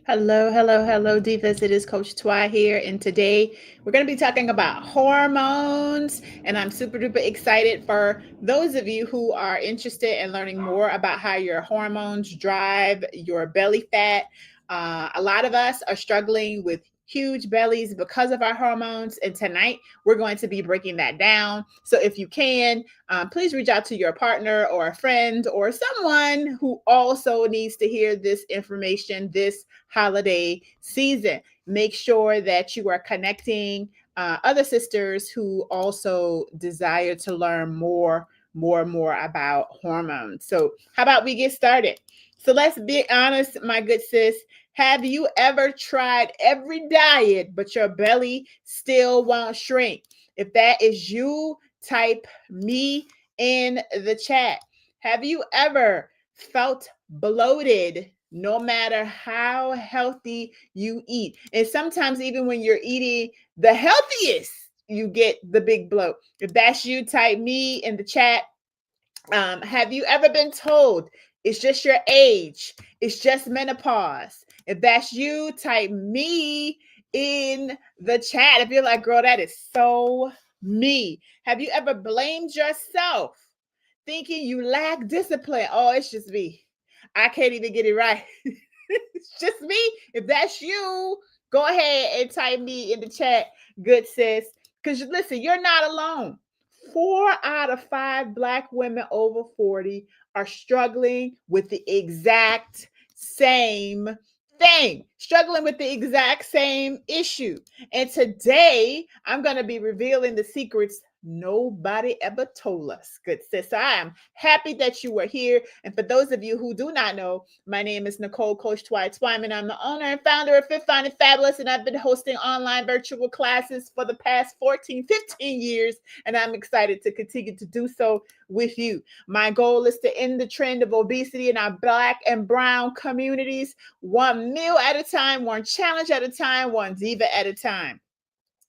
Hello, hello, hello, Divas. It is Coach Twy here, and today we're going to be talking about hormones. And I'm super duper excited for those of you who are interested in learning more about how your hormones drive your belly fat. A lot of us are struggling with huge bellies because of our hormones, and tonight we're going to be breaking that down. So, if you can, please reach out to your partner or a friend or someone who also needs to hear this information this holiday season. Make sure that you are connecting other sisters who also desire to learn more about hormones. So, how about we get started? So, let's be honest, my good sis. Have you ever tried every diet, but your belly still won't shrink? If that is you, type me in the chat. Have you ever felt bloated no matter how healthy you eat? And sometimes, even when you're eating the healthiest, you get the big bloat. If that's you, type me in the chat. Have you ever been told it's just your age? It's just menopause. If that's you, type me in the chat. If you're like, girl, that is so me. Have you ever blamed yourself thinking you lack discipline? Oh, it's just me. I can't even get it right. It's just me. If that's you, go ahead and type me in the chat, good sis. Because listen, you're not alone. 4 out of 5 Black women over 40 are struggling with the exact same thing, struggling with the exact same issue. And today, I'm going to be revealing the secrets nobody ever told us. Good sis, I am happy that you are here. And for those of you who do not know, my name is Nicole Coach Twy Twyman. I'm the owner and founder of Fit Fine and Fabulous, and I've been hosting online virtual classes for the past 14, 15 years, and I'm excited to continue to do so with you. My goal is to end the trend of obesity in our Black and Brown communities, one meal at a time, one challenge at a time, one diva at a time.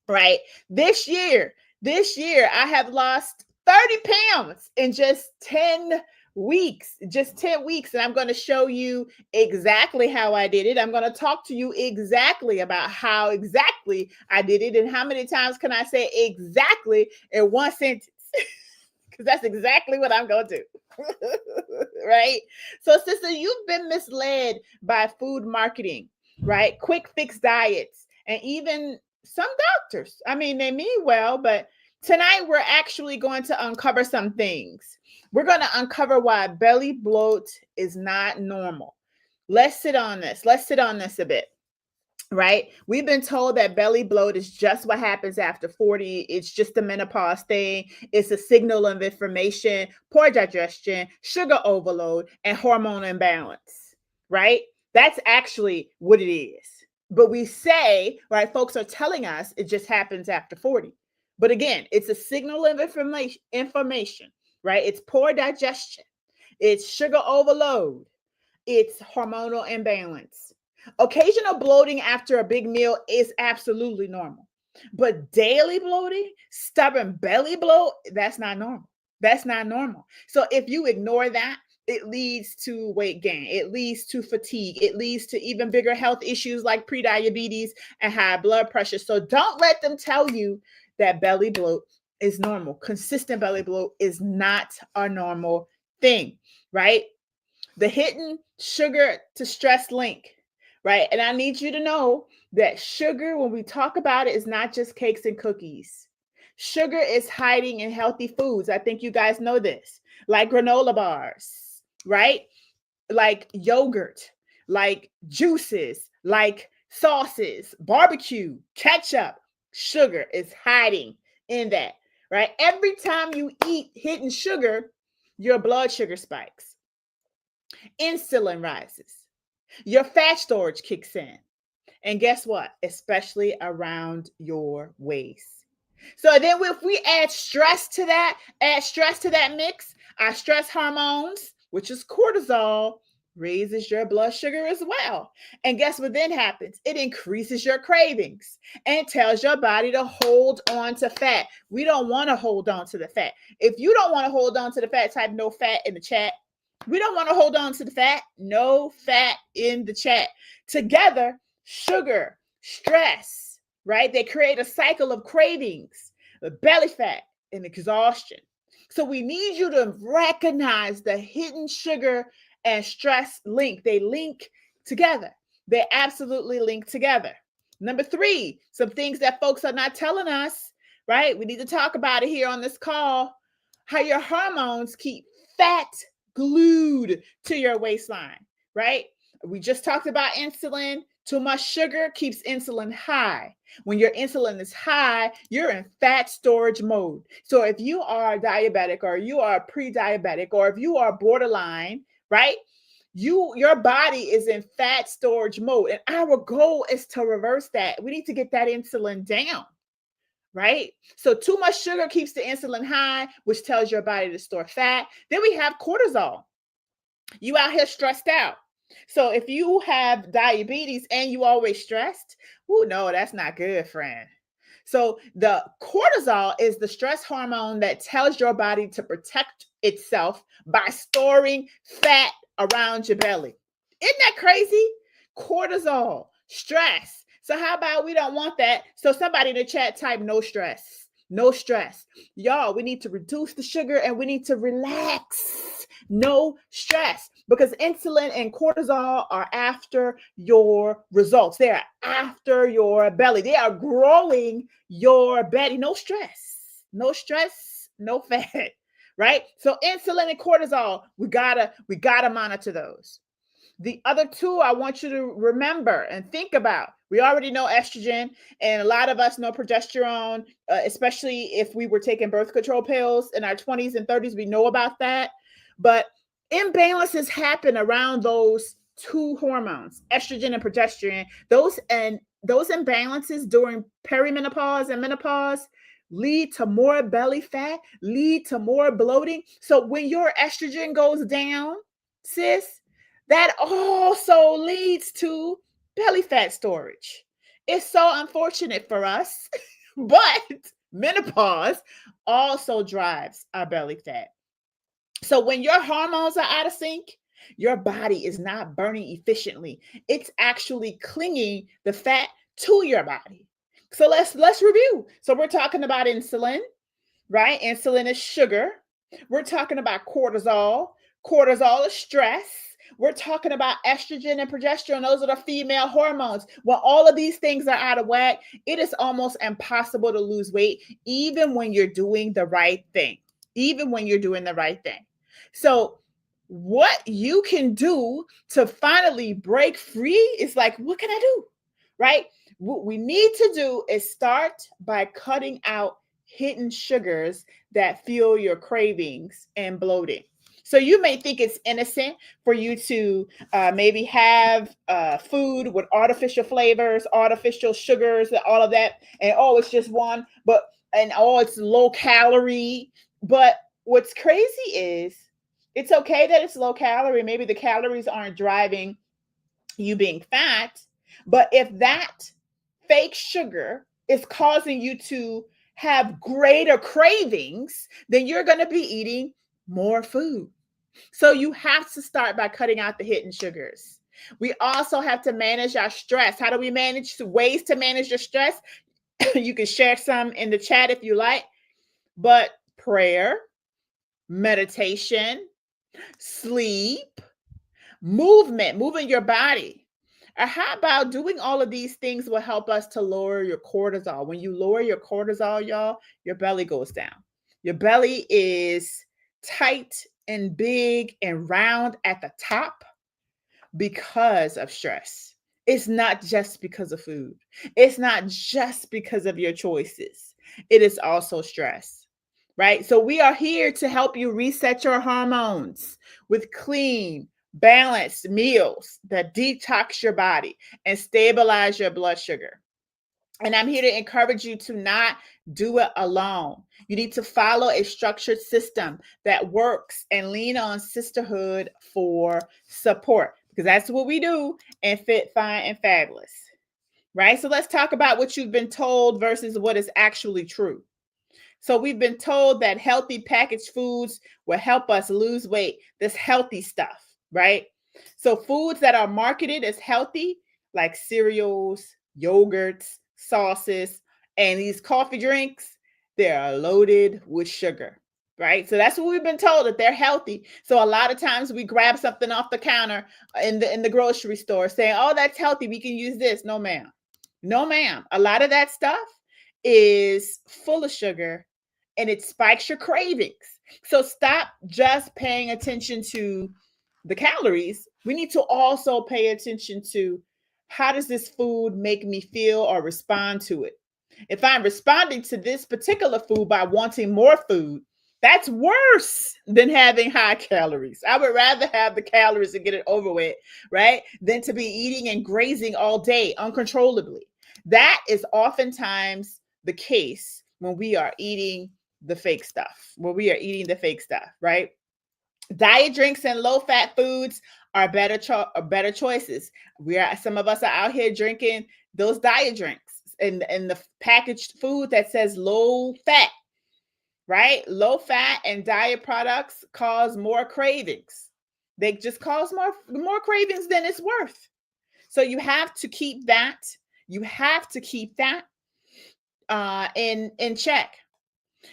Right? This year, I have lost 30 pounds in just 10 weeks. And I'm going to show you exactly how I did it. I'm going to talk to you exactly about how exactly I did it. And how many times can I say exactly in one sentence? Because that's exactly what I'm going to do. Right? So, sister, you've been misled by food marketing, right? Quick fix diets, and even some doctors. I mean, they mean well, but tonight we're actually going to uncover some things. We're going to uncover why belly bloat is not normal. Let's sit on this. Let's sit on this a bit. Right? We've been told that belly bloat is just what happens after 40. It's just a menopause thing. It's a signal of inflammation, poor digestion, sugar overload, and hormone imbalance. Right? That's actually what it is. But we say, right, folks are telling us it just happens after 40. But again, it's a signal of information, right? It's poor digestion, it's sugar overload, it's hormonal imbalance. Occasional bloating after a big meal is absolutely normal. But daily bloating, stubborn belly bloat, that's not normal. That's not normal. So if you ignore that, it leads to weight gain. It leads to fatigue. It leads to even bigger health issues like prediabetes and high blood pressure. So don't let them tell you that belly bloat is normal. Consistent belly bloat is not a normal thing, right? The hidden sugar to stress link, right? And I need you to know that sugar, when we talk about it, is not just cakes and cookies. Sugar is hiding in healthy foods. I think you guys know this, like granola bars, right? Like yogurt, like juices, like sauces, barbecue, ketchup. Sugar is hiding in that, right? Every time you eat hidden sugar, your blood sugar spikes, insulin rises, your fat storage kicks in. And guess what? Especially around your waist. So then if we add stress to that mix, our stress hormones, which is cortisol, raises your blood sugar as well. And guess what then happens? It increases your cravings and tells your body to hold on to fat. We don't want to hold on to the fat. If you don't want to hold on to the fat, type no fat in the chat. We don't want to hold on to the fat. No fat in the chat. Together, sugar, stress, right? They create a cycle of cravings, belly fat, and exhaustion. So we need you to recognize the hidden sugar and stress link. They link together. They absolutely link together. Number three, some things that folks are not telling us, right? We need to talk about it here on this call. How your hormones keep fat glued to your waistline, right? We just talked about insulin. Too much sugar keeps insulin high. When your insulin is high, you're in fat storage mode. So if you are diabetic or you are pre-diabetic or if you are borderline, right? Your body is in fat storage mode. And our goal is to reverse that. We need to get that insulin down, right? So too much sugar keeps the insulin high, which tells your body to store fat. Then we have cortisol. You out here stressed out. So if you have diabetes and you always stressed, oh no, that's not good, friend. So the cortisol is the stress hormone that tells your body to protect itself by storing fat around your belly. Isn't that crazy? Cortisol, stress. So how about we don't want that? So somebody in the chat type no stress. No stress. Y'all, we need to reduce the sugar and we need to relax. No stress, because insulin and cortisol are after your results. They are after your belly. They are growing your belly. No stress. No stress, no fat, right? So insulin and cortisol, we gotta monitor those. The other two I want you to remember and think about. We already know estrogen, and a lot of us know progesterone, especially if we were taking birth control pills in our 20s and 30s. We know about that. But imbalances happen around those two hormones, estrogen and progesterone. Those imbalances during perimenopause and menopause lead to more belly fat, lead to more bloating. So when your estrogen goes down, sis, that also leads to belly fat storage. It's so unfortunate for us, but menopause also drives our belly fat. So when your hormones are out of sync, your body is not burning efficiently. It's actually clinging the fat to your body. So let's review. So we're talking about insulin, right? Insulin is sugar. We're talking about cortisol. Cortisol is stress. We're talking about estrogen and progesterone. Those are the female hormones. When all of these things are out of whack, it is almost impossible to lose weight, even when you're doing the right thing. Even when you're doing the right thing. So what you can do to finally break free is like, what can I do? Right? What we need to do is start by cutting out hidden sugars that fuel your cravings and bloating. So you may think it's innocent for you to maybe have food with artificial flavors, artificial sugars, all of that, and oh, it's just one, and oh, it's low calorie. But what's crazy is it's okay that it's low calorie. Maybe the calories aren't driving you being fat, but if that fake sugar is causing you to have greater cravings, then you're going to be eating more food. So you have to start by cutting out the hidden sugars. We also have to manage our stress. How do we manage ways to manage your stress? You can share some in the chat if you like, but prayer, meditation, sleep, movement, moving your body. Or how about doing all of these things will help us to lower your cortisol. When you lower your cortisol, y'all, your belly goes down. Your belly is tight and big and round at the top because of stress. It's not just because of food. It's not just because of your choices. It is also stress, right? So we are here to help you reset your hormones with clean, balanced meals that detox your body and stabilize your blood sugar. And I'm here to encourage you to not do it alone. You need to follow a structured system that works and lean on sisterhood for support, because that's what we do in Fit, Fine, and Fabulous, right? So let's talk about what you've been told versus what is actually true. So we've been told that healthy packaged foods will help us lose weight. This healthy stuff, right? So foods that are marketed as healthy, like cereals, yogurts, sauces, and these coffee drinks, they are loaded with sugar, right? So that's what we've been told, that they're healthy. So a lot of times we grab something off the counter in the grocery store saying, "Oh, that's healthy. We can use this." No, ma'am. No, ma'am. A lot of that stuff is full of sugar and it spikes your cravings. So stop just paying attention to the calories. We need to also pay attention to, how does this food make me feel or respond to it? If I'm responding to this particular food by wanting more food, that's worse than having high calories. I would rather have the calories and get it over with, right? Than to be eating and grazing all day uncontrollably. That is oftentimes the case when we are eating the fake stuff, right? Diet drinks and low fat foods are better choices. Some of us are out here drinking those diet drinks and the packaged food that says low fat, right? Low fat and diet products cause more cravings. They just cause more cravings than it's worth. So you have to keep that. You have to keep that in check.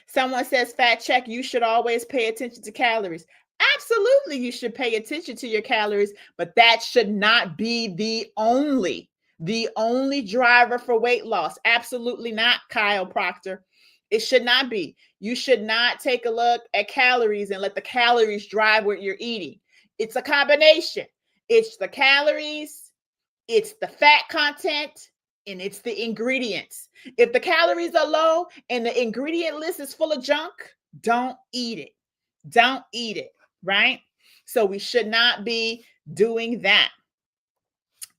Someone says, "Fat check, you should always pay attention to calories." Absolutely, you should pay attention to your calories, but that should not be the only driver for weight loss. Absolutely not, Kyle Proctor. It should not be. You should not take a look at calories and let the calories drive what you're eating. It's a combination. It's the calories, it's the fat content, and it's the ingredients. If the calories are low and the ingredient list is full of junk, don't eat it. Don't eat it, right? So we should not be doing that.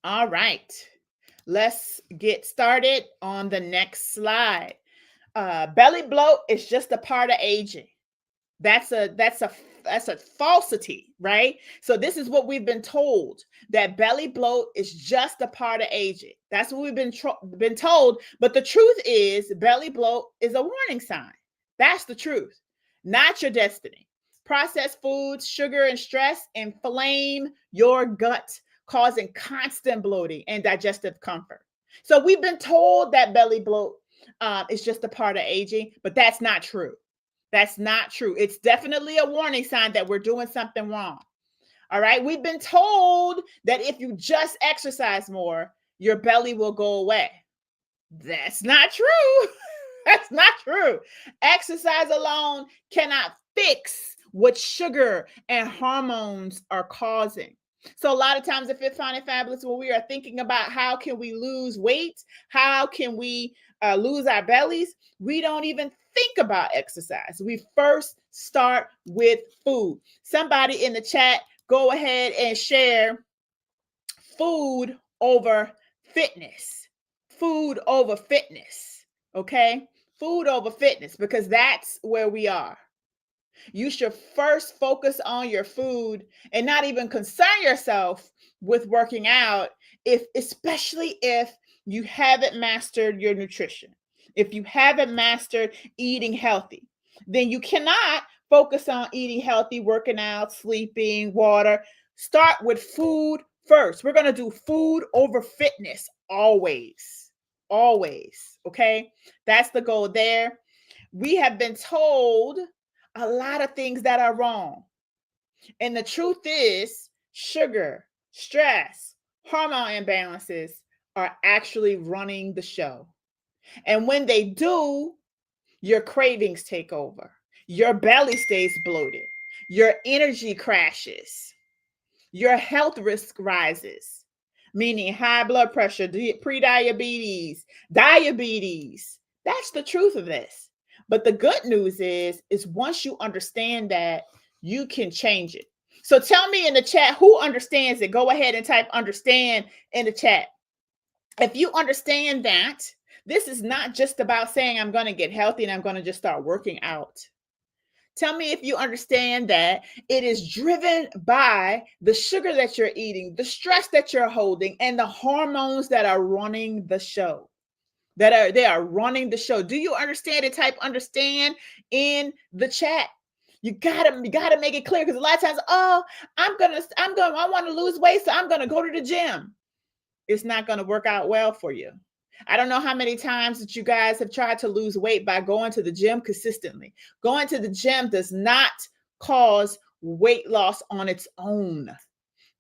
All right. Let's get started on the next slide. Belly bloat is just a part of aging. That's a falsity, right? So this is what we've been told, that belly bloat is just a part of aging. That's what we've been told. But the truth is, belly bloat is a warning sign. That's the truth, not your destiny. Processed foods, sugar, and stress inflame your gut, causing constant bloating and digestive comfort. So we've been told that belly bloat is just a part of aging, but that's not true. That's not true. It's definitely a warning sign that we're doing something wrong. All right. We've been told that if you just exercise more, your belly will go away. That's not true. That's not true. Exercise alone cannot fix what sugar and hormones are causing. So a lot of times, if it's Fun and Fabulous, when we are thinking about how can we lose weight, how can we lose our bellies, we don't even think about exercise. We first start with food. Somebody in the chat, go ahead and share food over fitness. Food over fitness. Okay? Food over fitness, because that's where we are. You should first focus on your food and not even concern yourself with working out, especially if you haven't mastered your nutrition. If you haven't mastered eating healthy, then you cannot focus on eating healthy, working out, sleeping, water. Start with food first. We're going to do food over fitness always. Always. Okay? That's the goal there. We have been told a lot of things that are wrong. And the truth is, sugar, stress, hormone imbalances are actually running the show. And when they do, your cravings take over. Your belly stays bloated. Your energy crashes. Your health risk rises, meaning high blood pressure, prediabetes, diabetes. That's the truth of this. But the good news is once you understand that, you can change it. So tell me in the chat who understands it. Go ahead and type understand in the chat. If you understand that, this is not just about saying I'm going to get healthy and I'm going to just start working out. Tell me if you understand that it is driven by the sugar that you're eating, the stress that you're holding, and the hormones that are running the show. they are running the show. Do you understand it? Type understand in the chat. You gotta make it clear, because a lot of times, oh, I want to lose weight, so I'm gonna go to the gym. It's not gonna work out well for you. I don't know how many times that you guys have tried to lose weight by going to the gym consistently. Going to the gym does not cause weight loss on its own.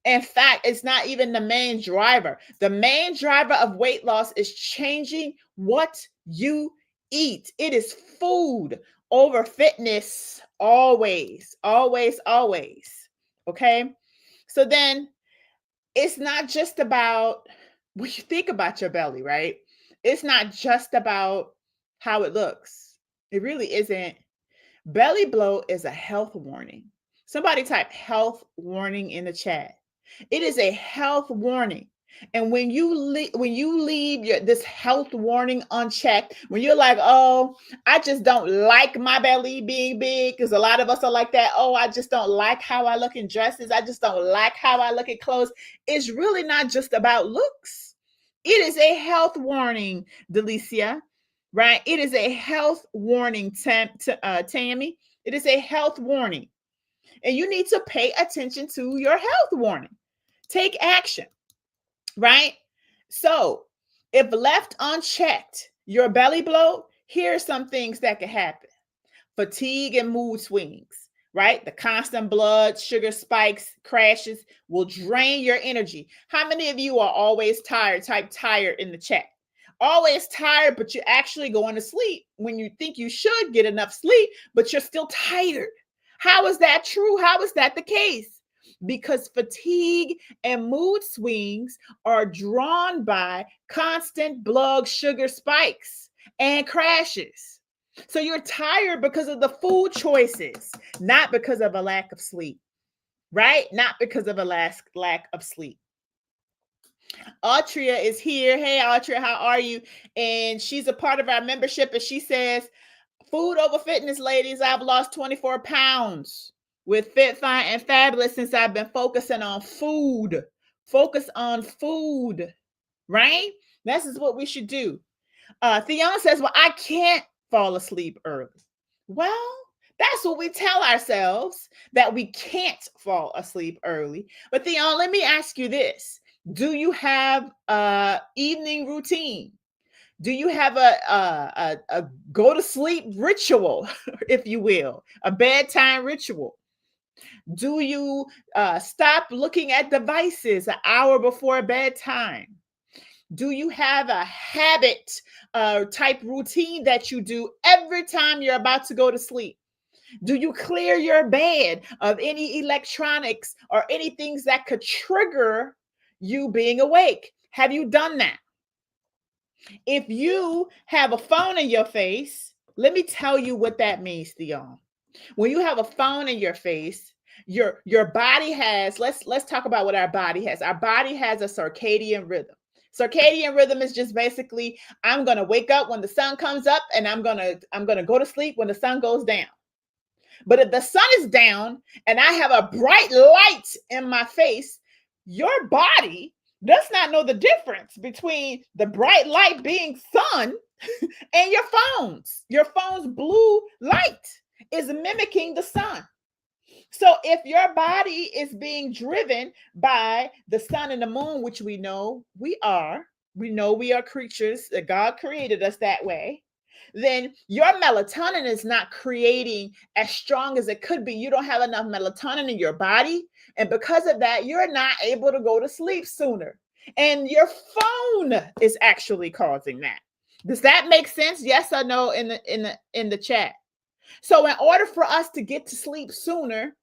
In fact, it's not even the main driver. The main driver of weight loss is changing what you eat. It is food over fitness, always, always, always. Okay. So then it's not just about, when you think about your belly, right? It's not just about how it looks. It really isn't. Belly bloat is a health warning. Somebody type health warning in the chat. It is a health warning. And when you leave this health warning unchecked, when you're like, oh, I just don't like my belly being big, because a lot of us are like that. Oh, I just don't like how I look in dresses. I just don't like how I look in clothes. It's really not just about looks. It is a health warning, Delicia, right? It is a health warning, Tammy. It is a health warning. And you need to pay attention to your health warning. Take action, right? So if left unchecked, your belly bloat, here are some things that can happen. Fatigue and mood swings, right? The constant blood sugar spikes, crashes will drain your energy. How many of you are always tired? Type tired in the chat. Always tired, but you're actually going to sleep when you think you should get enough sleep, but you're still tired. How is that true? How is that the case? Because fatigue and mood swings are drawn by constant blood sugar spikes and crashes. So you're tired because of the food choices, not because of a lack of sleep, right? Not because of a lack of sleep. Autria is here. Hey, Autria, how are you? And she's a part of our membership, and she says, food over fitness, ladies. I've lost 24 pounds with Fit, Fine, and Fabulous since I've been focusing on food. Focus on food, right? This is what we should do. Theon says, well, I can't fall asleep early. Well, that's what we tell ourselves, that we can't fall asleep early. But Theon, let me ask you this. Do you have an evening routine? Do you have a go to sleep ritual, if you will, a bedtime ritual? Do you stop looking at devices an hour before bedtime? Do you have a habit type routine that you do every time you're about to go to sleep? Do you clear your bed of any electronics or any things that could trigger you being awake? Have you done that? If you have a phone in your face, let me tell you what that means, Theon. When you have a phone in your face, your body has, let's talk about what our body has. Our body has a circadian rhythm. Circadian rhythm is just basically, I'm going to wake up when the sun comes up, and I'm going to go to sleep when the sun goes down. But if the sun is down and I have a bright light in my face, your body does not know the difference between the bright light being sun and your phone's. Your phone's blue light is mimicking the sun. So if your body is being driven by the sun and the moon, which we know we are creatures, that God created us that way, then your melatonin is not creating as strong as it could be. You don't have enough melatonin in your body. And because of that, you're not able to go to sleep sooner. And your phone is actually causing that. Does that make sense? Yes or no in the chat? So in order for us to get to sleep sooner,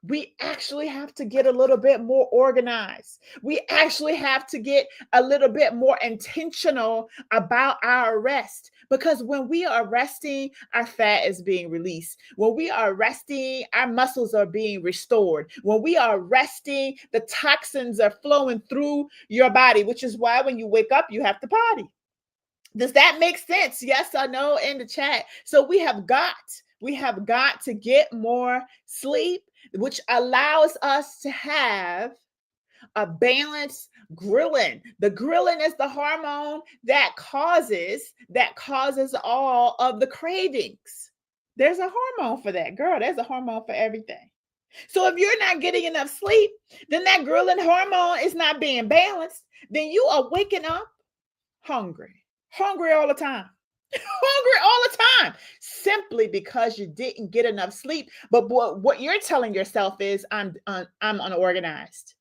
we actually have to get a little bit more organized. We actually have to get a little bit more intentional about our rest, because when we are resting, our fat is being released. When we are resting, our muscles are being restored. When we are resting, the toxins are flowing through your body, which is why when you wake up, you have to potty. Does that make sense? Yes or no in the chat? So we have got to get more sleep, which allows us to have a balanced Ghrelin. The ghrelin is the hormone that causes all of the cravings. There's a hormone for that, girl. There's a hormone for everything. So if you're not getting enough sleep, then that ghrelin hormone is not being balanced. Then you are waking up hungry all the time. Hungry all the time, simply because you didn't get enough sleep. But what you're telling yourself is, I'm unorganized,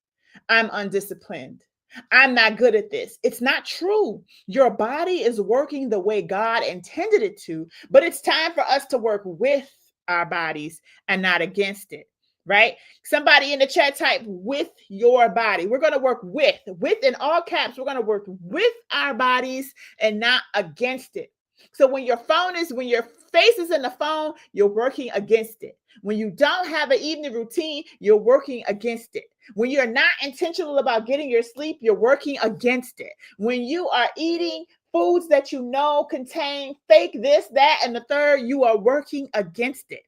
I'm undisciplined, I'm not good at this. It's not true. Your body is working the way God intended it to, but it's time for us to work with our bodies and not against it. Right? Somebody in the chat type, with your body. We're going to work with in all caps. We're going to work with our bodies and not against it. So when your face is in the phone, you're working against it. When you don't have an evening routine, you're working against it. When you're not intentional about getting your sleep, you're working against it. When you are eating foods that you know contain fake this, that, and the third, you are working against it.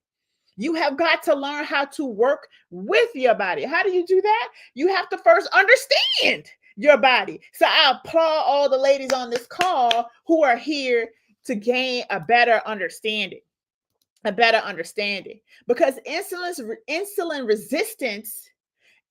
You have got to learn how to work with your body. How do you do that? You have to first understand your body. So I applaud all the ladies on this call who are here to gain a better understanding. Because insulin resistance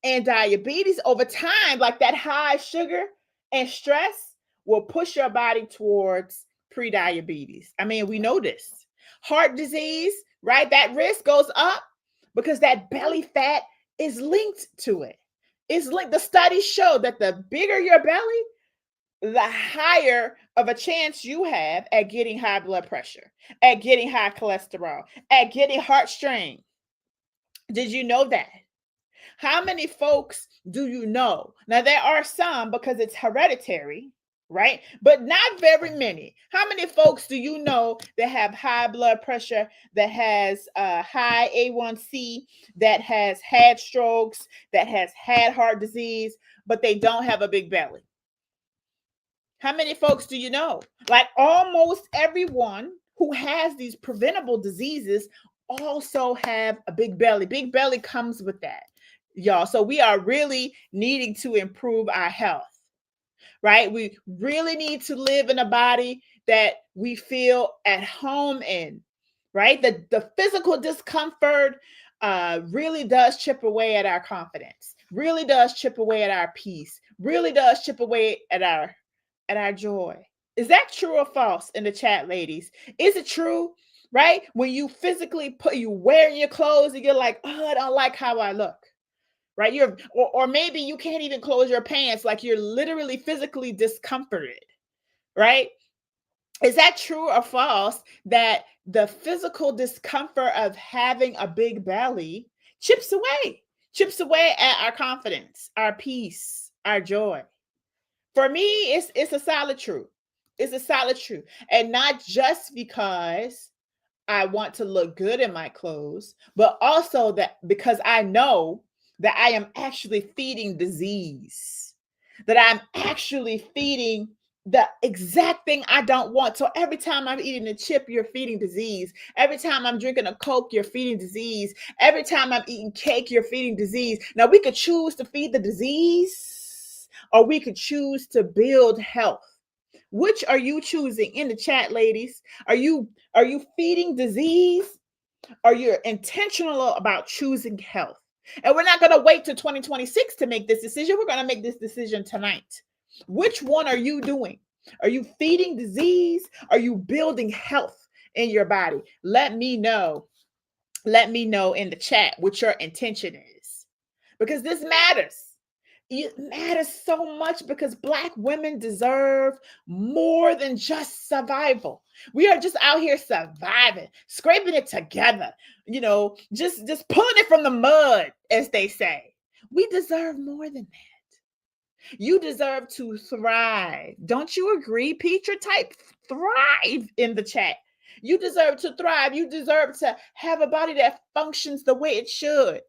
and diabetes over time, like that high sugar and stress, will push your body towards pre-diabetes. I mean, we know this. Heart disease, right? That risk goes up because that belly fat is linked to it. It's linked. The studies show that the bigger your belly, the higher of a chance you have at getting high blood pressure, at getting high cholesterol, at getting heart strain. Did you know that? How many folks do you know? Now, there are some because it's hereditary, right? But not very many. How many folks do you know that have high blood pressure, that has high A1C, that has had strokes, that has had heart disease, but they don't have a big belly? How many folks do you know? Like almost everyone who has these preventable diseases also have a big belly. Big belly comes with that, y'all. So we are really needing to improve our health, right? We really need to live in a body that we feel at home in, right? The physical discomfort really does chip away at our confidence, really does chip away at our peace, really does chip away at our joy. Is that true or false in the chat, ladies? Is it true, right? When you physically you wearing your clothes and you're like, oh, I don't like how I look, right? Or maybe you can't even close your pants, like you're literally physically discomforted, right? Is that true or false that the physical discomfort of having a big belly chips away at our confidence, our peace, our joy? For me, it's a solid truth. It's a solid truth. And not just because I want to look good in my clothes, but also that because I know that I am actually feeding disease, that I'm actually feeding the exact thing I don't want. So every time I'm eating a chip, you're feeding disease. Every time I'm drinking a Coke, you're feeding disease. Every time I'm eating cake, you're feeding disease. Now we could choose to feed the disease, or we could choose to build health. Which are you choosing in the chat, ladies? Are you feeding disease? Are you intentional about choosing health? And we're not going to wait till 2026 to make this decision. We're going to make this decision tonight. Which one are you doing? Are you feeding disease? Are you building health in your body? Let me know. Let me know in the chat what your intention is, because this matters. It matters so much because Black women deserve more than just survival. We are just out here surviving, scraping it together, just pulling it from the mud, as they say. We deserve more than that. You deserve to thrive. Don't you agree? Petra, type thrive in the chat. You deserve to thrive. You deserve to have a body that functions the way it should,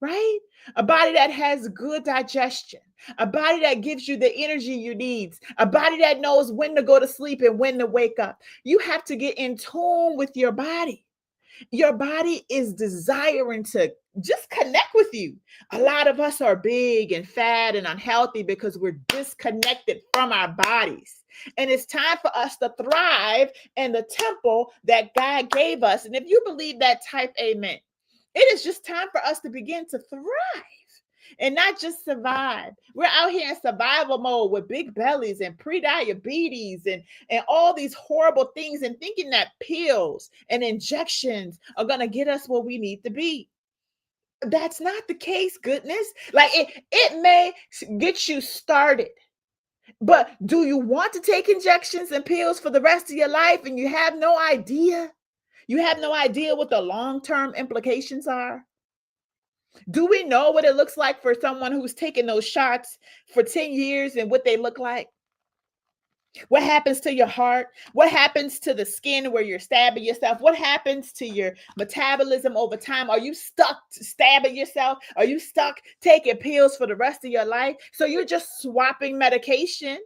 right? A body that has good digestion, a body that gives you the energy you need, a body that knows when to go to sleep and when to wake up. You have to get in tune with your body. Your body is desiring to just connect with you. A lot of us are big and fat and unhealthy because we're disconnected from our bodies. And it's time for us to thrive in the temple that God gave us. And if you believe that, type amen. It is just time for us to begin to thrive and not just survive. We're out here in survival mode with big bellies and pre-diabetes and all these horrible things, and thinking that pills and injections are going to get us where we need to be. That's not the case, goodness. Like it may get you started, but do you want to take injections and pills for the rest of your life and you have no idea? You have no idea what the long-term implications are? Do we know what it looks like for someone who's taken those shots for 10 years and what they look like? What happens to your heart? What happens to the skin where you're stabbing yourself? What happens to your metabolism over time? Are you stuck stabbing yourself? Are you stuck taking pills for the rest of your life? So you're just swapping medication.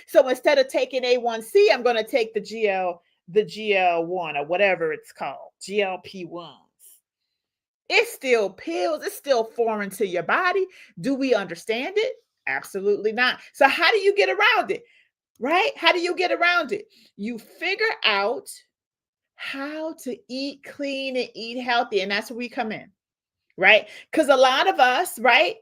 So instead of taking A1C, I'm going to take the GL1 or whatever it's called, GLP-1. It's still pills. It's still foreign to your body. Do we understand it? Absolutely not. So how do you get around it? Right? How do you get around it? You figure out how to eat clean and eat healthy. And that's where we come in, right? Because a lot of us, right,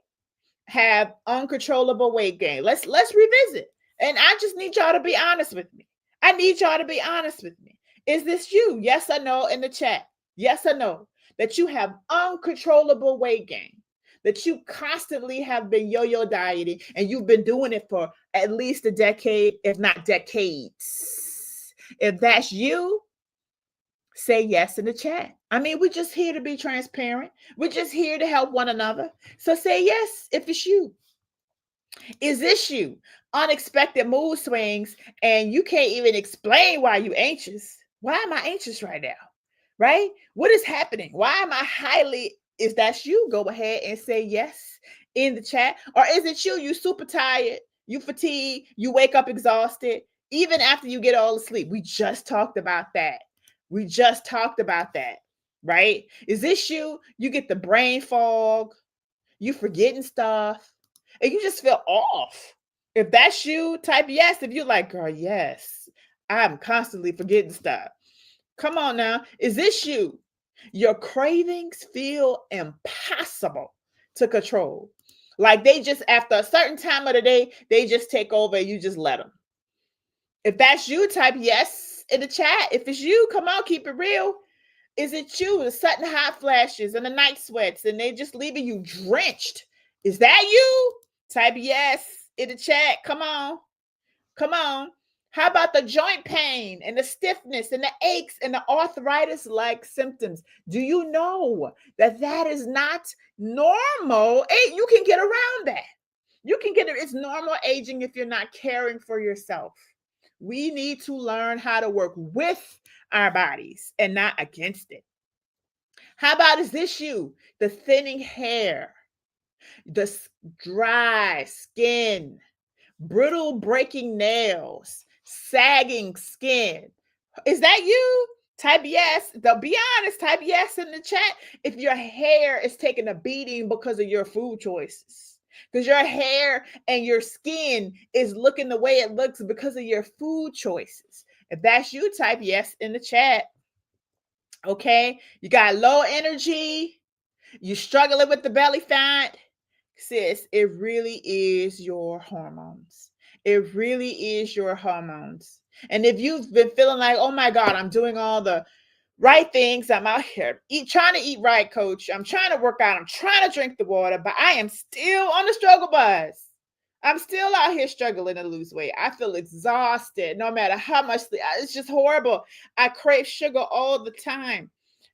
have uncontrollable weight gain. Let's revisit. And I just need y'all to be honest with me. I need y'all to be honest with me. Is this you? Yes or no in the chat? Yes or no? That you have uncontrollable weight gain, that you constantly have been yo-yo dieting and you've been doing it for at least a decade, if not decades. If that's you, say yes in the chat. I mean, we're just here to be transparent. We're just here to help one another. So say yes if it's you. Is this you? Unexpected mood swings and you can't even explain why you're anxious. Why am I anxious right now? Right? What is happening? Why am I highly? If that's you, go ahead and say yes in the chat. Or is it you super tired, you fatigued, you wake up exhausted, even after you get all asleep? We just talked about that. We just talked about that, right? Is this you? You get the brain fog, you forgetting stuff, and you just feel off. If that's you, type yes. If you're like, girl, yes, I'm constantly forgetting stuff. Come on now. Is this you? Your cravings feel impossible to control. Like they just, after a certain time of the day, they just take over and you just let them. If that's you, type yes in the chat. If it's you, come on, keep it real. Is it you? The sudden hot flashes and the night sweats and they just leaving you drenched. Is that you? Type yes in the chat. Come on. Come on. How about the joint pain and the stiffness and the aches and the arthritis-like symptoms? Do you know that that is not normal? You can get around that. You can get it. It's normal aging if you're not caring for yourself. We need to learn how to work with our bodies and not against it. How about is this you? The thinning hair, the dry skin, brittle breaking nails, sagging skin. Is that you? Type yes. Be honest. Type yes in the chat if your hair is taking a beating because of your food choices. Because your hair and your skin is looking the way it looks because of your food choices. If that's you, type yes in the chat. Okay. You got low energy. You're struggling with the belly fat. Sis, it really is your hormones. It really is your hormones. And if you've been feeling like, oh my God, I'm doing all the right things, I'm out here trying to eat right, coach. I'm trying to work out. I'm trying to drink the water, but I am still on the struggle bus. I'm still out here struggling to lose weight. I feel exhausted no matter how much. It's just horrible. I crave sugar all the time.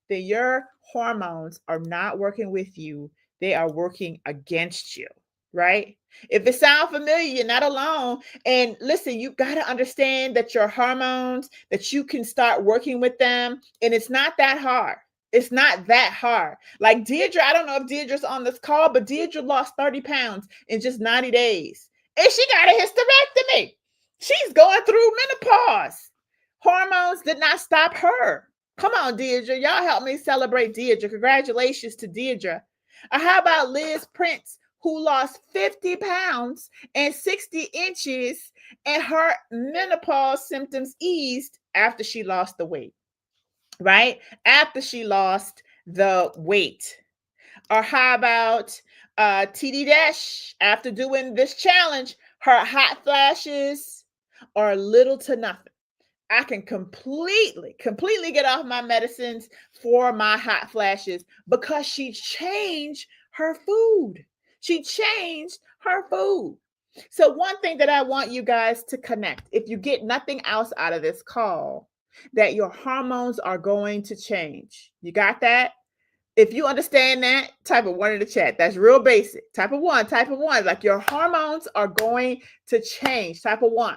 Then your hormones are not working with you. They are working against you, right? If it sounds familiar, you're not alone. And listen, you got to understand that your hormones, that you can start working with them. And it's not that hard. It's not that hard. Like Deirdre, I don't know if Deirdre's on this call, but Deirdre lost 30 pounds in just 90 days. And she got a hysterectomy. She's going through menopause. Hormones did not stop her. Come on, Deidre. Y'all help me celebrate Deidre. Congratulations to Deidre. How about Liz Prince, who lost 50 pounds and 60 inches, and her menopause symptoms eased after she lost the weight, right? After she lost the weight. Or how about TD Dash, after doing this challenge, her hot flashes are little to nothing. I can completely get off my medicines for my hot flashes because she changed her food. She changed her food. So one thing that I want you guys to connect, if you get nothing else out of this call, that your hormones are going to change. You got that? If you understand that, type of one in the chat. That's real basic. Type of one. Like your hormones are going to change. Type of one.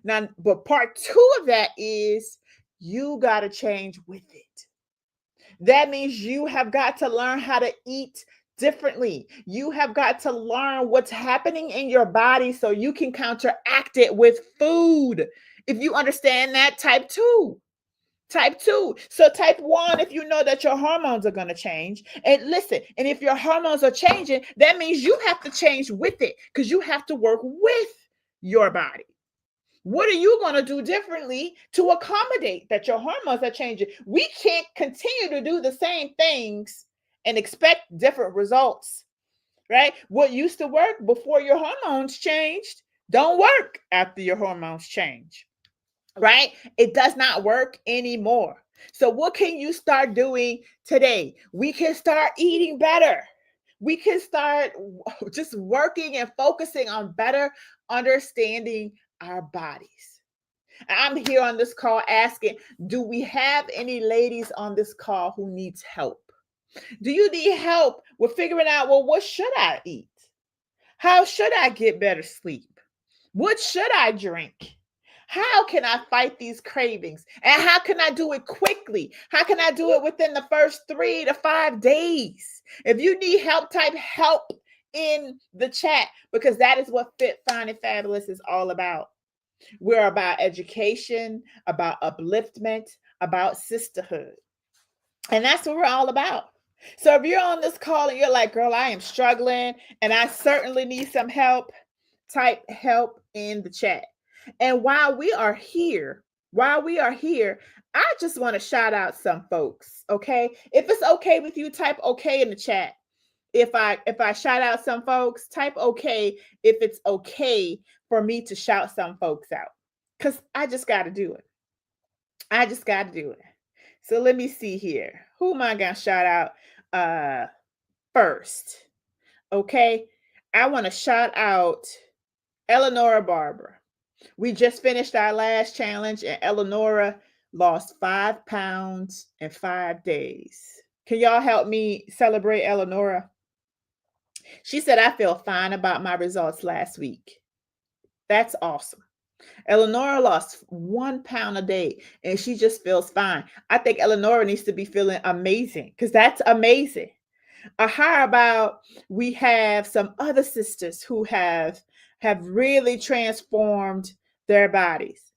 Now, but part two of that is you got to change with it. That means you have got to learn how to eat differently. You have got to learn what's happening in your body so you can counteract it with food. If you understand that, type two. Type two. So type one, if you know that your hormones are going to change. And listen, and if your hormones are changing, that means you have to change with it because you have to work with your body. What are you going to do differently to accommodate that your hormones are changing? We can't continue to do the same things and expect different results, right? What used to work before your hormones changed don't work after your hormones change, right? It does not work anymore. So what can you start doing today? We can start eating better. We can start just working and focusing on better understanding our bodies. I'm here on this call asking, do we have any ladies on this call who needs help? Do you need help with figuring out, well, what should I eat? How should I get better sleep? What should I drink? How can I fight these cravings? And how can I do it quickly? How can I do it within the first 3 to 5 days? If you need help, type help in the chat, because that is what Fit, Fine, and Fabulous is all about. We're about education, about upliftment, about sisterhood. And that's what we're all about. So if you're on this call and you're like, girl, I am struggling and I certainly need some help, type help in the chat. And while we are here, I just want to shout out some folks, okay? If it's okay with you, type okay in the chat. If I shout out some folks, type okay if it's okay for me to shout some folks out. Because I just got to do it. So let me see here. Who am I going to shout out first? Okay. I want to shout out Eleonora Barber. We just finished our last challenge and Eleonora lost 5 pounds in 5 days. Can y'all help me celebrate Eleonora? She said, I feel fine about my results last week. That's awesome. Eleonora lost 1 pound a day and she just feels fine. I think Eleonora needs to be feeling amazing because that's amazing. How about we have some other sisters who have really transformed their bodies.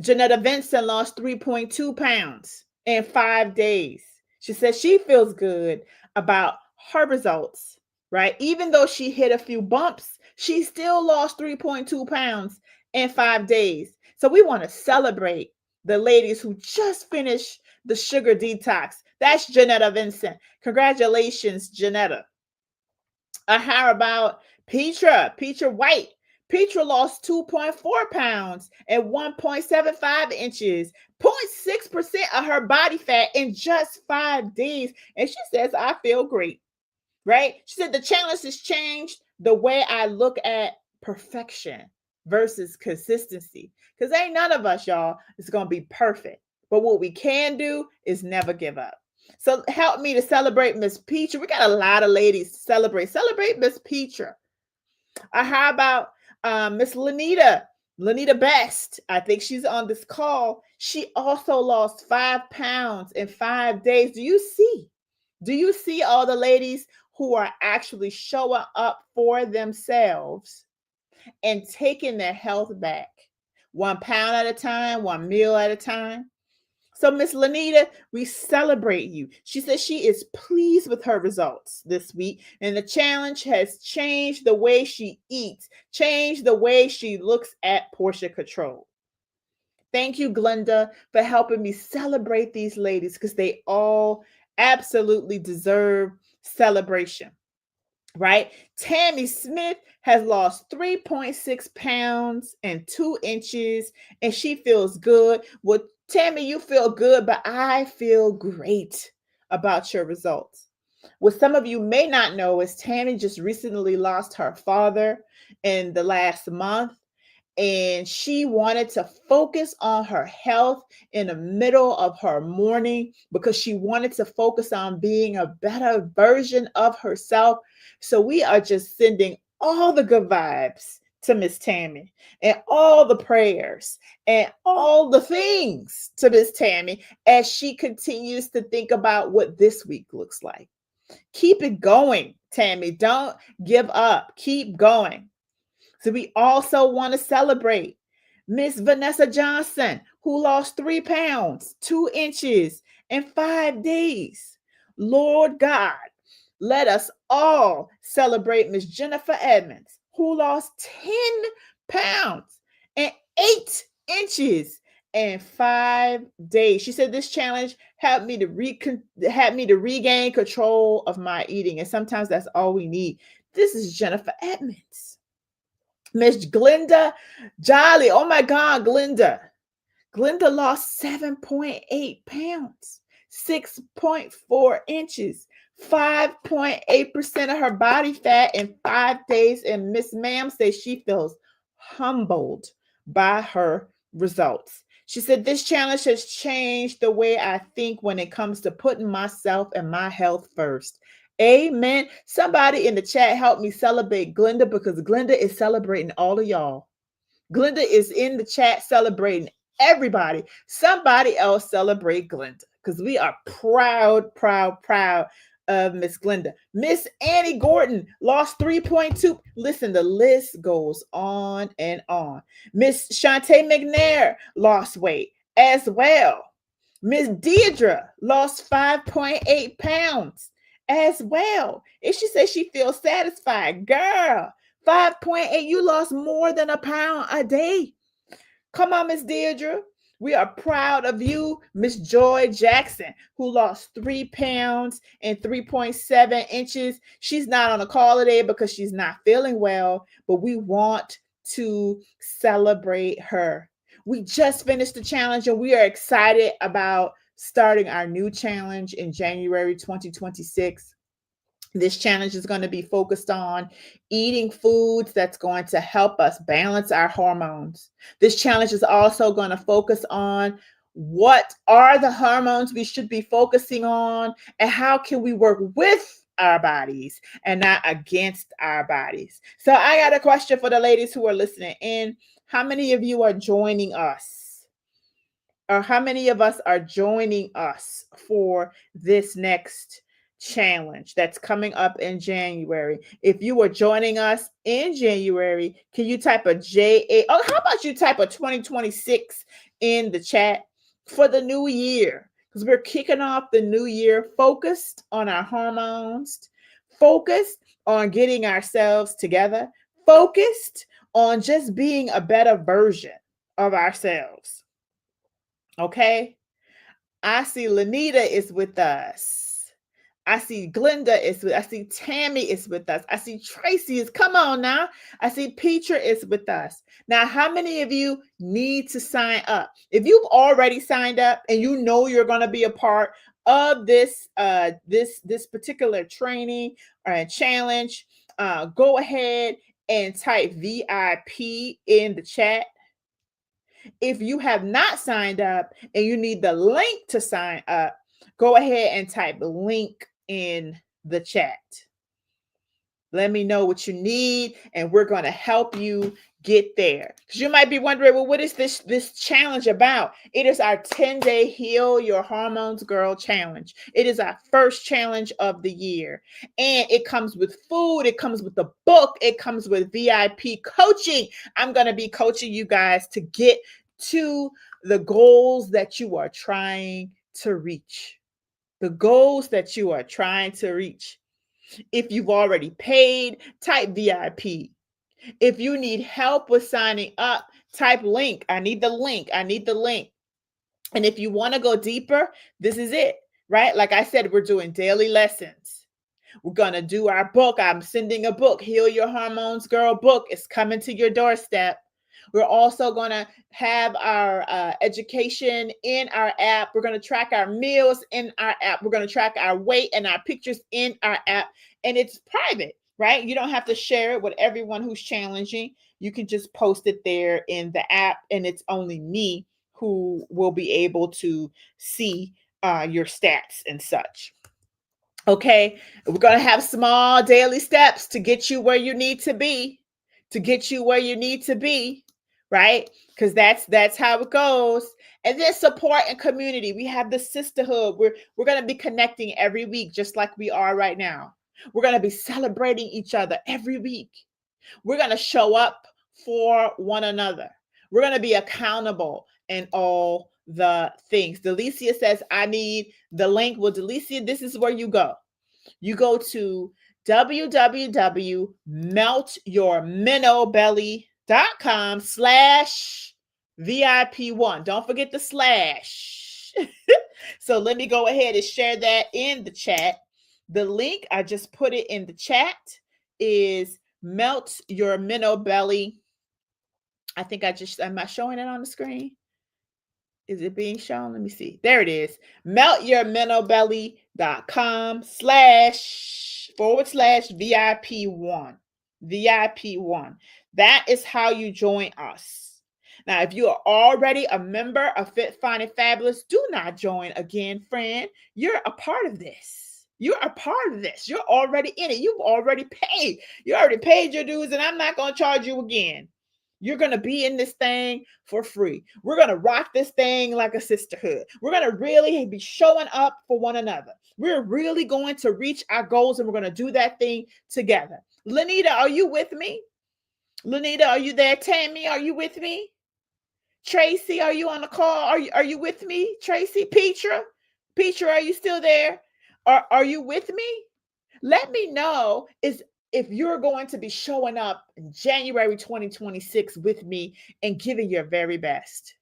Janetta Vincent lost 3.2 pounds in 5 days. She says she feels good about her results, right? Even though she hit a few bumps, she still lost 3.2 pounds in 5 days. So we want to celebrate the ladies who just finished the sugar detox. That's Janetta Vincent. Congratulations, Janetta. How about Petra White? Petra lost 2.4 pounds and 1.75 inches, 0.6% of her body fat in just 5 days. And she says, I feel great, right? She said, the challenge has changed the way I look at perfection versus consistency. Because ain't none of us, y'all, is going to be perfect. But what we can do is never give up. So help me to celebrate Miss Petra. We got a lot of ladies to celebrate. Celebrate Miss Petra. How about Miss Lanita Best? I think she's on this call. She also lost 5 pounds in 5 days. Do you see all the ladies who are actually showing up for themselves and taking their health back 1 pound at a time, 1 meal at a time? So, Miss Lanita, we celebrate you. She says she is pleased with her results this week, and the challenge has changed the way she eats, changed the way she looks at portion control. Thank you, Glenda, for helping me celebrate these ladies because they all absolutely deserve celebration, right? Tammy Smith has lost 3.6 pounds and 2 inches, and she feels good. Well, Tammy, you feel good, but I feel great about your results. What some of you may not know is Tammy just recently lost her father in the last month, and she wanted to focus on her health in the middle of her mourning because she wanted to focus on being a better version of herself. So we are just sending all the good vibes to Miss Tammy and all the prayers and all the things to Miss Tammy as she continues to think about what this week looks like. Keep it going, Tammy. Don't give up. Keep going. So we also want to celebrate Miss Vanessa Johnson, who lost 3 pounds, 2 inches in 5 days. Lord God, let us all celebrate Miss Jennifer Edmonds, who lost 10 pounds and 8 inches in 5 days. She said this challenge helped me to regain control of my eating, and sometimes that's all we need. This is Jennifer Edmonds. Miss Glenda Jolly. Oh my God, Glenda. Glenda lost 7.8 pounds, 6.4 inches, 5.8% of her body fat in 5 days. And Miss Ma'am says she feels humbled by her results. She said, this challenge has changed the way I think when it comes to putting myself and my health first. Amen. Somebody in the chat help me celebrate Glenda because Glenda is celebrating all of y'all. Glenda is in the chat celebrating everybody. Somebody else celebrate Glenda because we are proud of Miss Glenda. Miss Annie Gordon lost 3.2. Listen, the list goes on and on. Miss Shantae McNair lost weight as well. Miss Deidre lost 5.8 pounds as well. And she says she feels satisfied. Girl, 5.8, you lost more than a pound a day. Come on, Miss Deirdre. We are proud of you, Miss Joy Jackson, who lost 3 pounds and 3.7 inches. She's not on a call today because she's not feeling well, but we want to celebrate her. We just finished the challenge and we are excited about starting our new challenge in January 2026. This challenge is going to be focused on eating foods that's going to help us balance our hormones. This challenge is also going to focus on what are the hormones we should be focusing on and how can we work with our bodies and not against our bodies. So I got a question for the ladies who are listening in. How many of you are joining us? Or how many of us are joining us for this next challenge that's coming up in January? If you are joining us in January, can you type a JA? Oh, how about you type a 2026 in the chat for the new year? Because we're kicking off the new year focused on our hormones, focused on getting ourselves together, focused on just being a better version of ourselves. Okay. I see Lanita is with us. I see Glenda is with us. I see Tammy is with us. I see Tracy is, come on now. I see Petra is with us. Now, how many of you need to sign up? If you've already signed up and you know you're going to be a part of this this particular training or challenge, go ahead and type VIP in the chat. If you have not signed up and you need the link to sign up, go ahead and type link in the chat. Let me know what you need, and we're going to help you get there. Because you might be wondering, well, what is this challenge about? It is our 10-day Heal Your Hormones Girl challenge. It is our first challenge of the year. And it comes with food. It comes with the book. It comes with VIP coaching. I'm going to be coaching you guys to get to the goals that you are trying to reach. The goals that you are trying to reach. If you've already paid, type VIP. If you need help with signing up, type link. I need the link. I need the link. And if you want to go deeper, this is it, right? Like I said, we're doing daily lessons. We're going to do our book. I'm sending a book, Heal Your Hormones Girl book. It's coming to your doorstep. We're also going to have our education in our app. We're going to track our meals in our app. We're going to track our weight and our pictures in our app. And it's private, right? You don't have to share it with everyone who's challenging. You can just post it there in the app, and it's only me who will be able to see your stats and such. Okay, we're going to have small daily steps to get you where you need to be, right? Because that's how it goes. And then support and community. We have the sisterhood. We're going to be connecting every week, just like we are right now. We're going to be celebrating each other every week. We're going to show up for one another. We're going to be accountable in all the things. Delicia says, I need the link. Well, Delicia, this is where you go. You go to www.meltyourminnowbelly.com/VIP1. Don't forget the slash. So let me go ahead and share that in the chat. The link, I just put it in the chat, is Melt Your Minnow Belly. I think am I showing it on the screen? Is it being shown? Let me see. There it is. meltyourminnowbelly.com//VIP1. VIP1. That is how you join us. Now, if you are already a member of Fit, Fine, and Fabulous, do not join again, friend. You're a part of this. You're a part of this. You're already in it. You've already paid. You already paid your dues, and I'm not going to charge you again. You're going to be in this thing for free. We're going to rock this thing like a sisterhood. We're going to really be showing up for one another. We're really going to reach our goals, and we're going to do that thing together. Lanita, are you with me? Lanita, are you there? Tammy, are you with me? Tracy, are you on the call? Are you with me? Tracy, Petra, are you still there? Are you with me? Let me know if you're going to be showing up in January 2026 with me and giving your very best.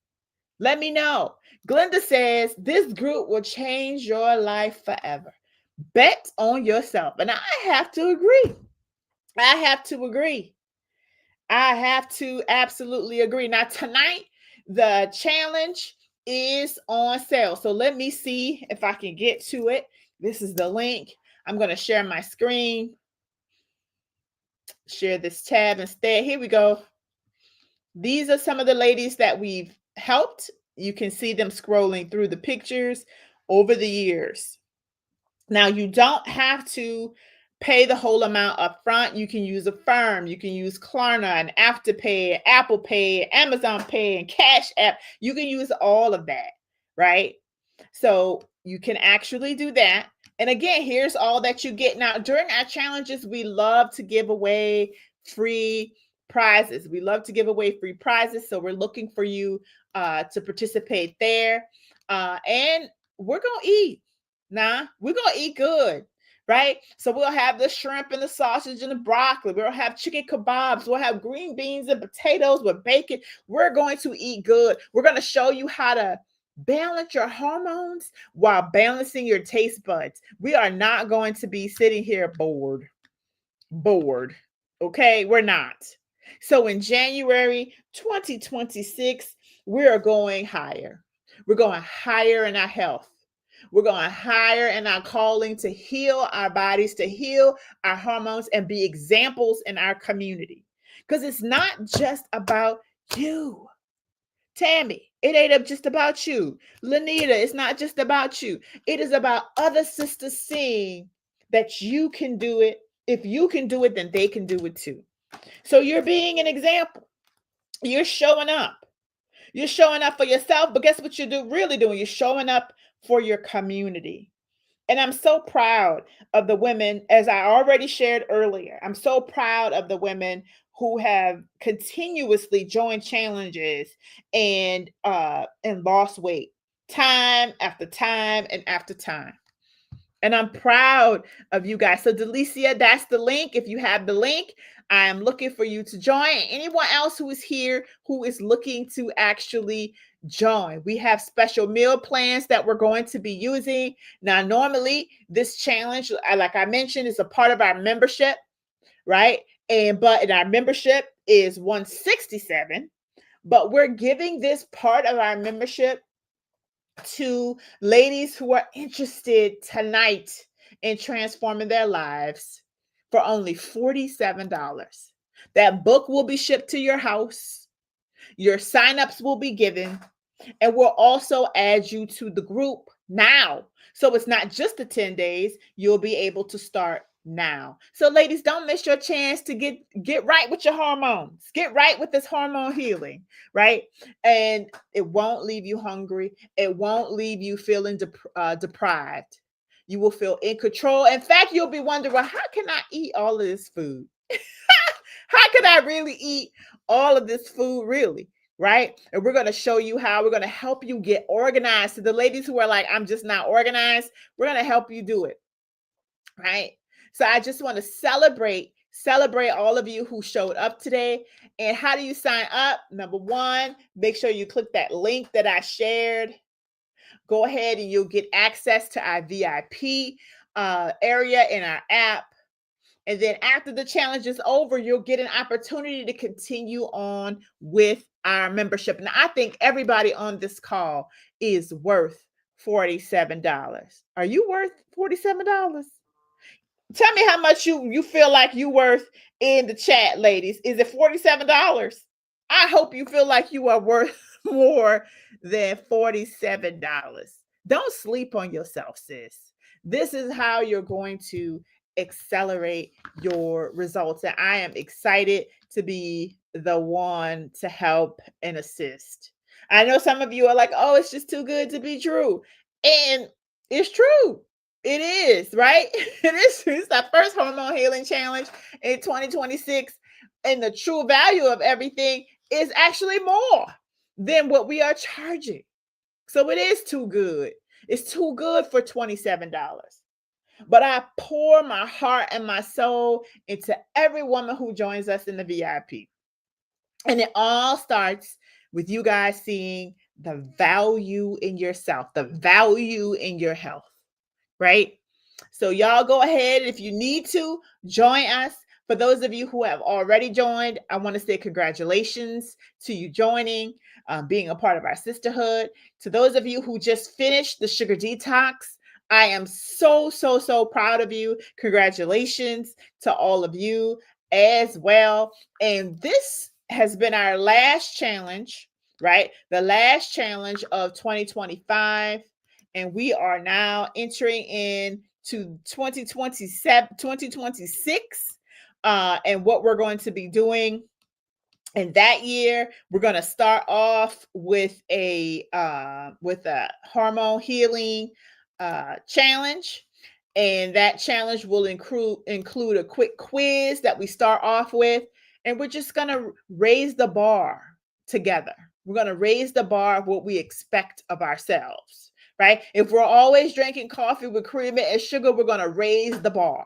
Let me know. Glenda says, this group will change your life forever. Bet on yourself. And I have to agree. I have to absolutely agree. Now, tonight, the challenge is on sale. So let me see if I can get to it. This is the link. I'm going to share my screen. Share this tab instead. Here we go. These are some of the ladies that we've helped. You can see them scrolling through the pictures over the years. Now, you don't have to pay the whole amount up front. You can use Affirm, you can use Klarna and Afterpay, Apple Pay, Amazon Pay, and Cash App. You can use all of that, right? So you can actually do that. And again, here's all that you get. Now, during our challenges, we love to give away free prizes. So we're looking for you to participate there. And we're going to eat. We're going to eat good, right? So we'll have the shrimp and the sausage and the broccoli. We'll have chicken kebabs. We'll have green beans and potatoes with bacon. We're going to eat good. We're going to show you how to balance your hormones while balancing your taste buds. We are not going to be sitting here bored. Okay, we're not. So in January 2026, we are going higher. We're going higher in our health. We're going higher in our calling to heal our bodies, to heal our hormones, and be examples in our community. Because it's not just about you. Tammy, it ain't just about you. Lanita, it's not just about you. It is about other sisters seeing that you can do it. If you can do it, then they can do it too. So you're being an example. You're showing up. You're showing up for yourself, but guess what you're really doing? You're showing up for your community. And I'm so proud of the women, as I already shared earlier. I'm so proud of the women who have continuously joined challenges and lost weight time after time and after time. And I'm proud of you guys. So Delicia, that's the link. If you have the link, I am looking for you to join. Anyone else who is here who is looking to actually join. We have special meal plans that we're going to be using. Now, normally this challenge, like I mentioned, is a part of our membership, right? But our membership is $167, but we're giving this part of our membership to ladies who are interested tonight in transforming their lives for only $47. That book will be shipped to your house. Your signups will be given, and we'll also add you to the group now. So it's not just the 10 days, you'll be able to start now. So ladies, don't miss your chance to get right with your hormones. Get right with this hormone healing, right? And it won't leave you hungry. It won't leave you feeling deprived. You will feel in control. In fact, you'll be wondering, well, how can I eat all of this food? How can I really eat all of this food, really? Right? And we're going to show you how. We're going to help you get organized. To the ladies who are like, I'm just not organized, we're going to help you do it. Right? So I just want to celebrate all of you who showed up today. And how do you sign up? Number one, make sure you click that link that I shared. Go ahead and you'll get access to our VIP area in our app. And then after the challenge is over, you'll get an opportunity to continue on with our membership. And I think everybody on this call is worth $47. Are you worth $47? Tell me how much you feel like you worth in the chat, ladies. Is it $47? I hope you feel like you are worth more than $47. Don't sleep on yourself, sis. This is how you're going to accelerate your results. And I am excited to be the one to help and assist. I know some of you are like, oh, it's just too good to be true. And it's true. It is, right? It is. It's our first hormone healing challenge in 2026. And the true value of everything is actually more than what we are charging. So it is too good. It's too good for $27. But I pour my heart and my soul into every woman who joins us in the VIP. And it all starts with you guys seeing the value in yourself, the value in your health, right? So y'all go ahead. If you need to, join us. For those of you who have already joined, I want to say congratulations to you joining, being a part of our sisterhood. To those of you who just finished the sugar detox, I am so proud of you. Congratulations to all of you as well. And this has been our last challenge, right? The last challenge of 2025. And we are now entering in to 2026. And what we're going to be doing in that year, we're going to start off with a hormone healing challenge. And that challenge will include a quick quiz that we start off with. And we're just going to raise the bar together. We're going to raise the bar of what we expect of ourselves, right? If we're always drinking coffee with cream and sugar, we're going to raise the bar.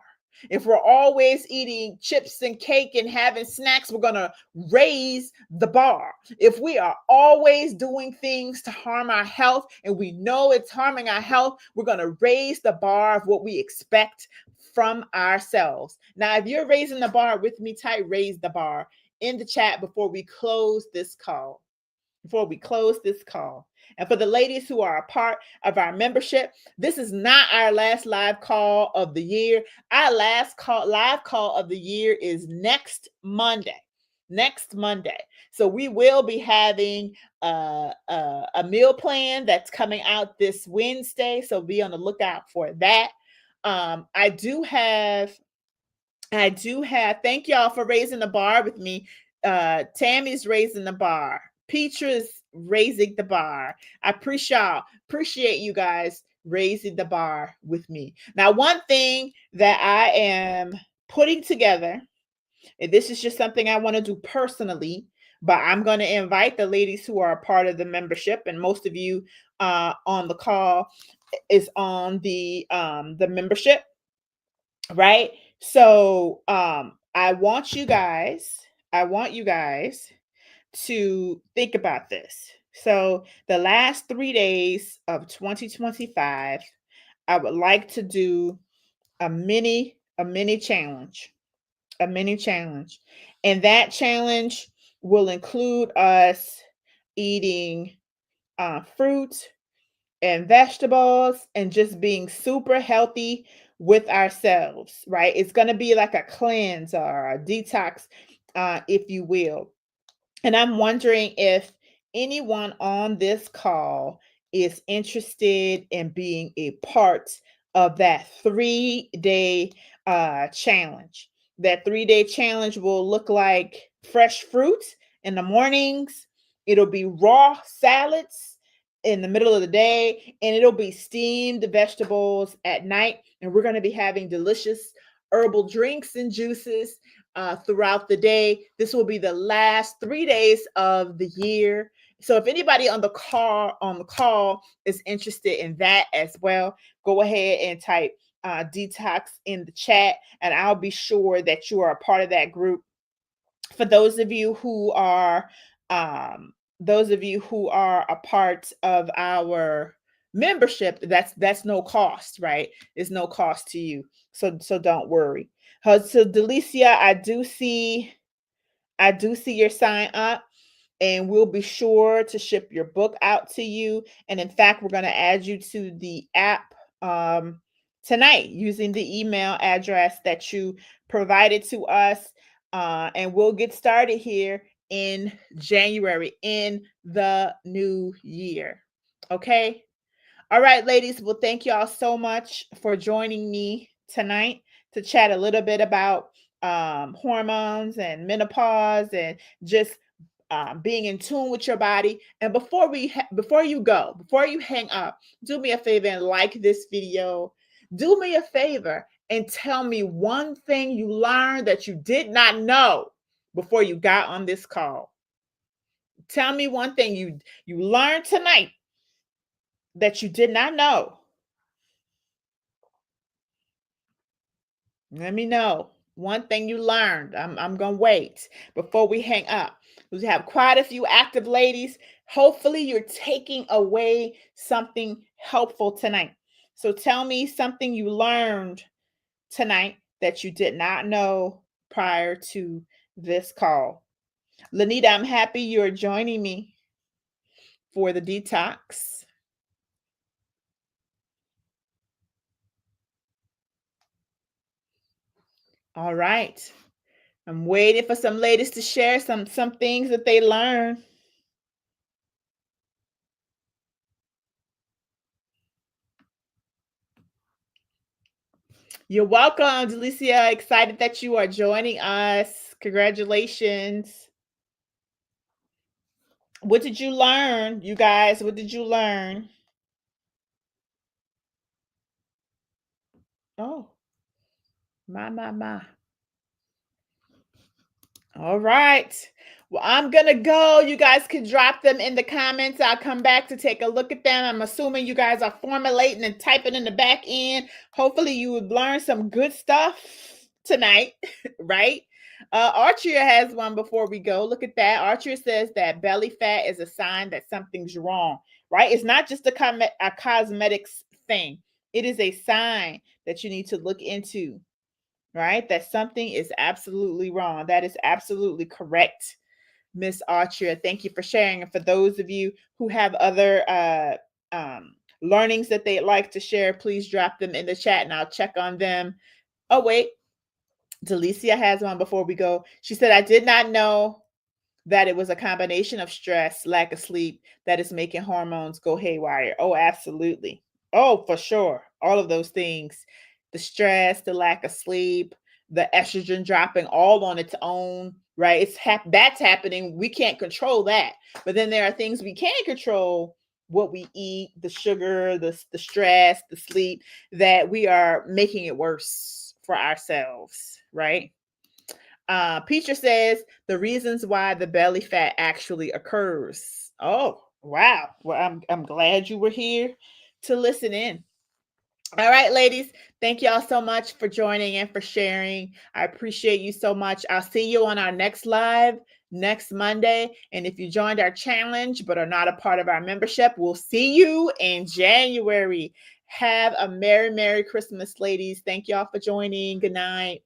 If we're always eating chips and cake and having snacks, we're going to raise the bar. If we are always doing things to harm our health and we know it's harming our health, we're going to raise the bar of what we expect from ourselves. Now, if you're raising the bar with me, type raise the bar in the chat before we close this call. And for the ladies who are a part of our membership, this is not our last live call of the year. Our last live call of the year is next Monday. So we will be having a meal plan that's coming out this Wednesday. So be on the lookout for that. I do have, thank y'all for raising the bar with me. Tammy's raising the bar. Petra's raising the bar. I appreciate you guys raising the bar with me. Now, one thing that I am putting together And this is just something I want to do personally, but I'm going to invite the ladies who are a part of the membership, and most of you on the call is on the membership, right? So I want you guys to think about this. So the last 3 days of 2025, I would like to do a mini challenge, a mini challenge. And that challenge will include us eating fruit and vegetables and just being super healthy with ourselves, right? It's going to be like a cleanse or a detox, if you will. And I'm wondering if anyone on this call is interested in being a part of that 3 day challenge. That 3 day challenge will look like fresh fruit in the mornings, it'll be raw salads in the middle of the day, and it'll be steamed vegetables at night. And we're going to be having delicious herbal drinks and juices throughout the day. This will be the last 3 days of the year. So if anybody on the call is interested in that as well, go ahead and type detox in the chat, and I'll be sure that you are a part of that group. For those of you who are a part of our membership, that's no cost, right? It's no cost to you. So don't worry. So Delicia, I do see your sign up, and we'll be sure to ship your book out to you. And in fact, we're going to add you to the app tonight using the email address that you provided to us. And we'll get started here in January, in the new year. Okay. All right, ladies. Well, thank you all so much for joining me tonight to chat a little bit about hormones and menopause and just being in tune with your body. And before you hang up, do me a favor and like this video. Do me a favor and tell me one thing you learned that you did not know before you got on this call. Tell me one thing you learned tonight that you did not know. Let me know one thing you learned. I'm gonna wait before we hang up. We have quite a few active ladies. Hopefully, you're taking away something helpful tonight. So tell me something you learned tonight that you did not know prior to this call. Lanita, I'm happy you're joining me for the detox. All right. I'm waiting for some ladies to share some things that they learned. You're welcome, Delicia. Excited that you are joining us. Congratulations. What did you learn, you guys? What did you learn? Oh, my. All right. Well, I'm going to go. You guys can drop them in the comments. I'll come back to take a look at them. I'm assuming you guys are formulating and typing in the back end. Hopefully, you would learn some good stuff tonight, right? Archer has one before we go. Look at that. Archer says that belly fat is a sign that something's wrong, right? It's not just a cosmetics thing, it is a sign that you need to look into, right? That something is absolutely wrong. That is absolutely correct, Miss Archer. Thank you for sharing. And for those of you who have other learnings that they'd like to share, please drop them in the chat and I'll check on them. Oh, wait. Delicia has one before we go. She said, I did not know that it was a combination of stress, lack of sleep, that is making hormones go haywire. Oh, absolutely. Oh, for sure. All of those things, the stress, the lack of sleep, the estrogen dropping all on its own, right? That's happening. We can't control that. But then there are things we can control: what we eat, the sugar, the stress, the sleep, that we are making it worse for ourselves, right? Peacher says the reasons why the belly fat actually occurs. Oh, wow. Well, I'm glad you were here to listen in. All right, ladies, thank y'all so much for joining and for sharing. I appreciate you so much. I'll see you on our next live next Monday. And if you joined our challenge but are not a part of our membership, we'll see you in January. Have a Merry Christmas, ladies. Thank y'all for joining. Good night.